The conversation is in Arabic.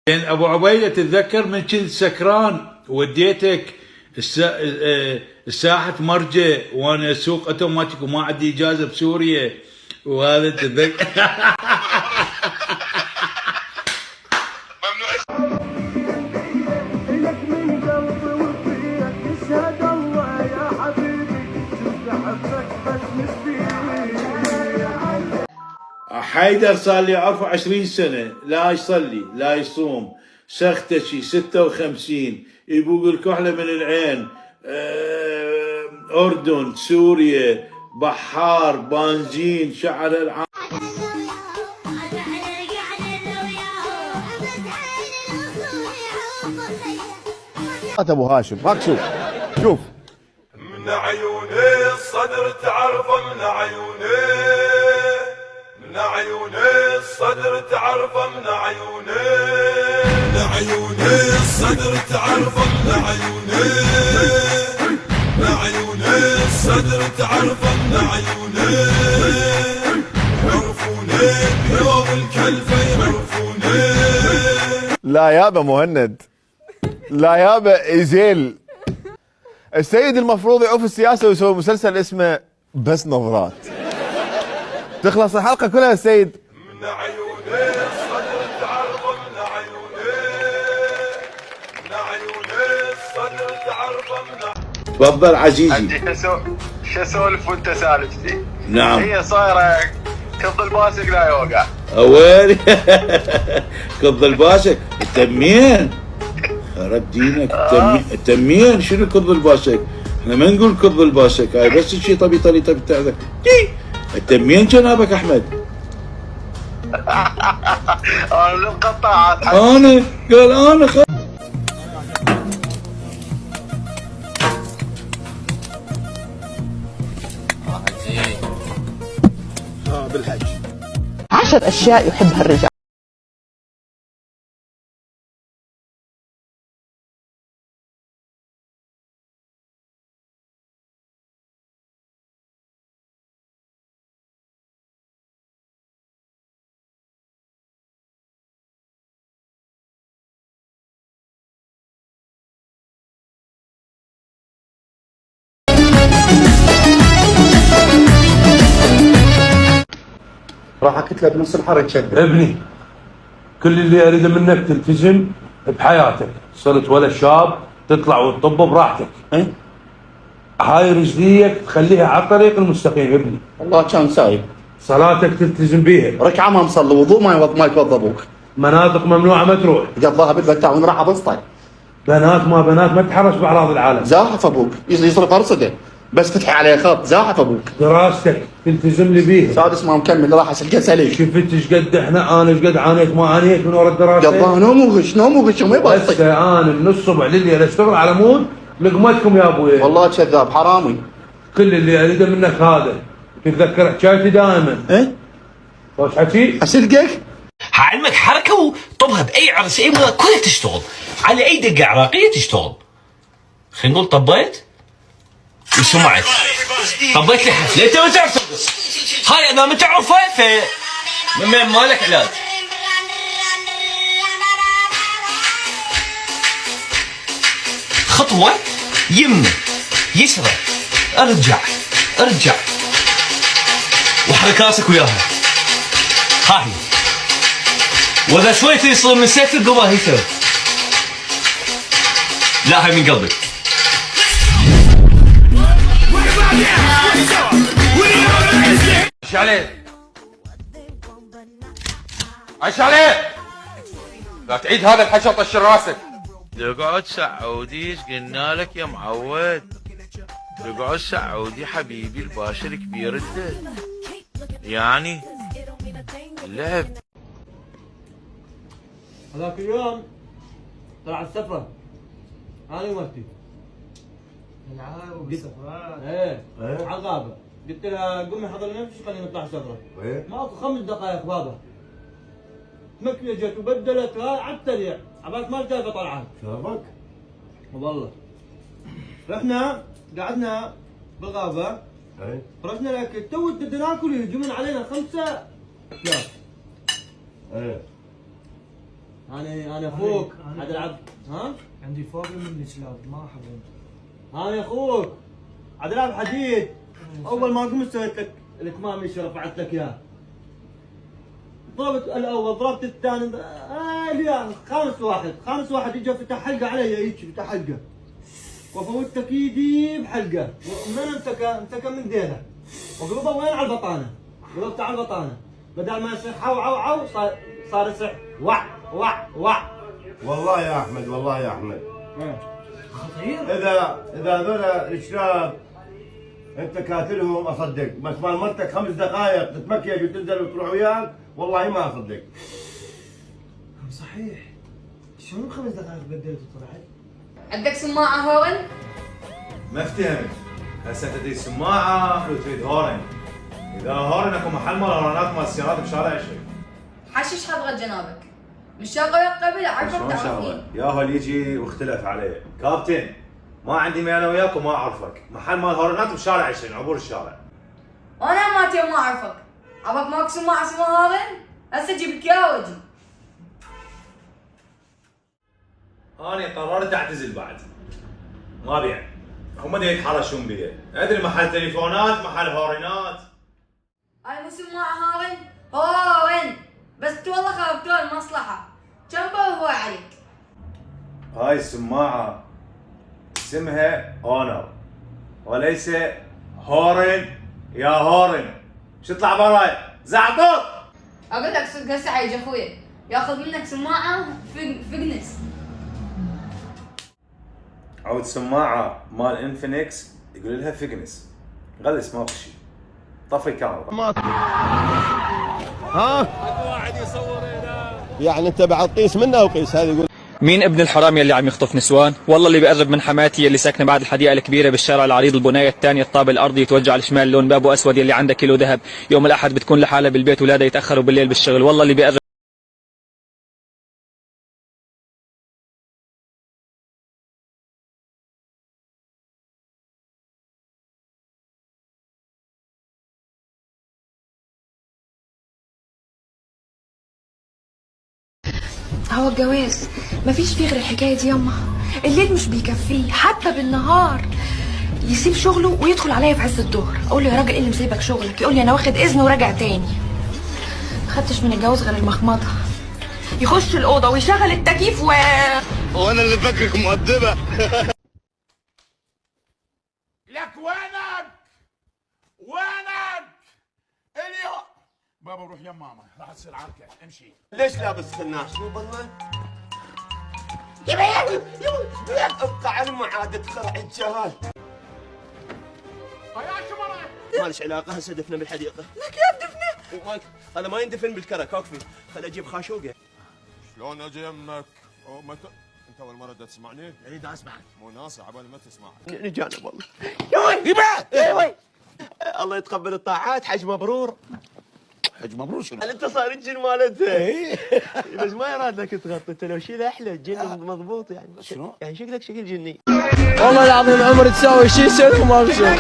ابو عبيده تتذكر من كنت سكران وديتك ساحه مرجة وانا اسوق اوتوماتيك وما عندي اجازه بسوريا وهذا تتذكر. حيدر صار لي اعرفه 20 سنه لا يصلي لا يصوم سختشي 56 يبوق الكحله من العين اردن سوريا بحار بنزين شعر العام. ابو هاشم هاك شوف من عيوني الصدر تعرفه من عيوني من عيوني الصدر تعرفه من عيوني من عيوني الصدر تعرفه من عيوني من عيوني الصدر تعرفه من عيوني يعرفوني بيوم الكلفه يعرفوني. لا يابا مهند لا يابا إزيل السيد المفروض يعوف السياسة ويسوي مسلسل اسمه بس نظرات تخلص الحلقة كلها السيد. من عيوني الصدر تعرفه من عيوني من عيوني الصدر تعرفه من. تفضل عزيزي. انت شو اسولف وانت سالفتي؟ نعم. هي صايره كض الباسك لا يوقع. ويلي كض الباسك التمين خرب دينك التمين شنو كض الباسك؟ احنا ما نقول كض الباسك هاي بس شيء طريقه بتاعتك التمين جنابك احمد. انا القطاعات انا قال انا بالحج 10 أشياء يحبها الرجال. راح اكتله بنص الحر يتشدد. ابني كل اللي اريده منك تلتزم بحياتك، صرت ولا شاب تطلع وتطب براحتك. هاي رجليك تخليها على الطريق المستقيم ابني. والله كان سايب. صلاتك تلتزم بيها. ركعه ما مصلي وضوء ما يتوضا ابوك. مناطق ممنوعه ما تروح. قضاها بالبتاع وين راح ابسطه. بنات ما تحرش باعراض العالم. زاحف ابوك يصرف ارصده بس فتح عليه خط زاحف ابوك. دراستك تلتزم لي بيها. سادس ما مكمل راح اسلقه سليك. شفت ايش قد انا ايش قد عانيت ما عانيت من ورا الدراسه. قضاها نوم وغش وما يبطل. هسه انا من الصبح لليل اشتغل على مود لقمتكم يا ابوي. والله كذاب حرامي. كل اللي اريده منك هذا تتذكر حكايتي دائما. وش حكي؟ اسلقك؟ علمك حركه وطبها باي عرس اي مناسبه كلها تشتغل على اي دقه عراقيه تشتغل. خلينا نقول طبيت وسمعت طبيت لي حفله انت ما تعرف ترقص هاي اذا ما تعرفها ف ما لك علاج. خطوه يمنى يسرى ارجع وحرك راسك وياها. هاي واذا شوي يصير من سيف القبه هي سوي. لا هاي من قلبك. عش عليه عش عليه لا تعيد هذا الحشا طشر راسك. اقعد سعودي ايش قلنا لك يا معود؟ اقعد سعودي حبيبي الباشا الكبير انت يعني اللعب. هذاك اليوم طلع السفره انا ومرتي ايه على الغابه قلت لها قومي حضر نفسك خلينا نطلع سفره. ماكو 5 دقائق بابا تمكيجت وبدلت على السريع عبالك ما شايفه طلعت. شافك؟ والله رحنا قعدنا بالغابة اي فرشنا الاكل تو بدنا ناكل يهجمون علينا 5 كلاب. اي انا اخوك عاد العب. ها؟ عندي فوبيا من الكلاب ما احب. انا اخوك عاد العب حديد. اول ما قمت سويت لك الكمام اللي رفعت لك اياه. ضربت الاول ضربت الثاني اليوم خامس واحد اجى فتح حلقه علي هيك فتح حلقه وفوتك ايدي بحلقه من امتكى من ديله وقلبه وين على البطانه. قلبت على البطانه بدل ما يصير حو عو عو صار يصيح وع وع وع. والله يا احمد والله يا احمد خطير. اذا هذول الكلاب انت كاتلهم اصدق، بس مال مرتك 5 دقائق تتمكيج وتنزل وتروح وياك والله ما اصدق. صحيح. شلون 5 دقائق بدلت وطلعت؟ عندك سماعة هورن؟ ما افتهمت. هسه تريد سماعة وتريد هورن. إذا هورن اكو محل مال هورنات مال السيارات بشارع 20. حشش حضرة جنابك. مش شغل قبل اعرفك شلون تعرفين. شغله؟ ياهل يجي واختلف عليه. كابتن ما عندي مي انا وياك وما اعرفك. محل مال هورنات بشارع 20 عبور الشارع. وانا ماتي وما اعرفك. عبك ماك سماعة اسمها هورن؟ هسه اجيب لك اياها واجي. أنا قررت أعتزل بعد. ما بيع. هم دا يتحرشون بي. أدري محل تليفونات محل هورنات. هاي مو سماعة هورن؟ هورن بس والله خربتوا المصلحة. كم هو عليك؟ هاي السماعة اسمها اونر وليس هورن يا هورن. شو تطلع براي؟ زعطوط. اقول لك صدق هسه حيجي اخوي ياخذ منك سماعة فقنس. عود سماعة مال انفينكس يقول لها فيجنس. غلس ماكو شيء. طفي الكهرباء. ها؟ يعني انت بعد قيس منه وقيس هذا يقول مين ابن الحرام يلي عم يخطف نسوان؟ والله اللي بيقرب من حماتي يلي ساكنه بعد الحديقه الكبيره بالشارع العريض البنايه الثانيه الطابق الارضي يتوجه على الشمال لون بابه اسود يلي عنده كيلو ذهب. يوم الاحد بتكون لحالها بالبيت ولادها يتاخروا بالليل بالشغل. والله اللي بيقرب هو الجواز مفيش فيه غير الحكايه دي يما. الليل مش بيكفيه حتى بالنهار. يسيب شغله ويدخل عليا في عز الظهر اقول له يا راجل ايه اللي مسيبك شغلك؟ يقول لي انا واخد اذن وراجع تاني. ما خدتش من الجواز غير المخمضه. يخش الاوضه ويشغل التكييف وانا اللي فاكرك مؤدبه. لك وينك اليوم بابا روح يا ماما راح تصير عركه امشي. ليش لابس خناش؟ شو ظنك؟ ابقى على المعادة خرع الجهال. مالش علاقة هسه دفنه بالحديقة. لك يا دفنه. هذا ما يندفن بالكرك اوكفي. خل اجيب خاشوقة. شلون اجي يمك؟ انت اول مرة تسمعني؟ اريد اسمعك. مو ناصح عبالي ما تسمع. نجانب والله. يا وي الله يتقبل الطاعات. حج مبرور. حج مبرور شنو؟ انت صار الجن مالته. بس ما يراد لك تغطي. انت لو شيل احلى الجن مضبوط يعني. شنو؟ يعني شكلك شكل جني. والله العظيم عمري تساوي شيء سوي وما بسوي.